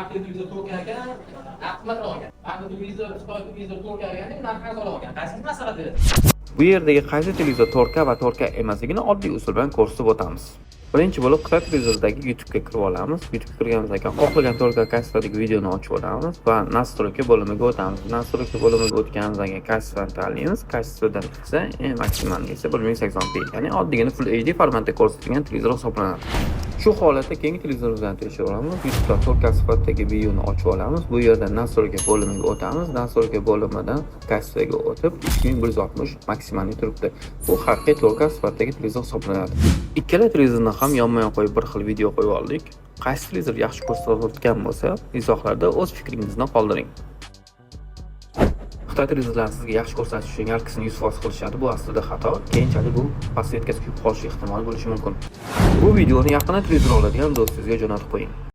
Apple televizor 4K ekan, qimmatroq ekan. Apple televizor, Xitoy televizor 4K ekan, narxi arzonroq ekan. Qaysi maslahat berasiz? Bu yerdagi qaysi televizor 4K va 4K emasligini oddiy usul bilan ko'rsatib o'tamiz. Birinchi bo'lib Xitoy televizoridagi YouTube'ga kirib olamiz. YouTube'ga kirganimizdan keyin xohlagan 4K kassetadagi videoni ochib olamiz va nastroyka bo'limiga o'tamiz. Nastroyka bo'limiga o'tganimizdan keyin kassetani tanlaymiz. Kassetdan esa maksimalni esa 1080p, ya'ni oddiygina Full HD formatda ko'rsatilgan televizor hisoblanadi. Shu holatda keyingi televizordan tekshirib olamiz. YouTube'da 4K sifatidagi videoni ochib olamiz. Bu yerda nastroyka bo'limiga o'tamiz. Nastroyka bo'limidan kassetaga o'tib 3160 maksimalni turibdi. Bu haqiqiy 4K sifatidagi televizor hisoblanadi. Ikkala televizorni ham yonma-yon qo'yib bir xil video qo'yib oldik. Qaysi televizor yaxshi ko'rsatayotgan bo'lsa, izohlarda o'z fikringizni qoldiring. Xitoy televizorlari sizga yaxshi ko'rsatish uchun yarkisini 100% qilishadi. Bu aslida xato. Keyinchalik bu podsvetkasi kuyib qolishi ehtimoli bo'lishi mumkin. Bu videoni yaqinda televizor oladigan do'stingizga jo'natib qo'ying.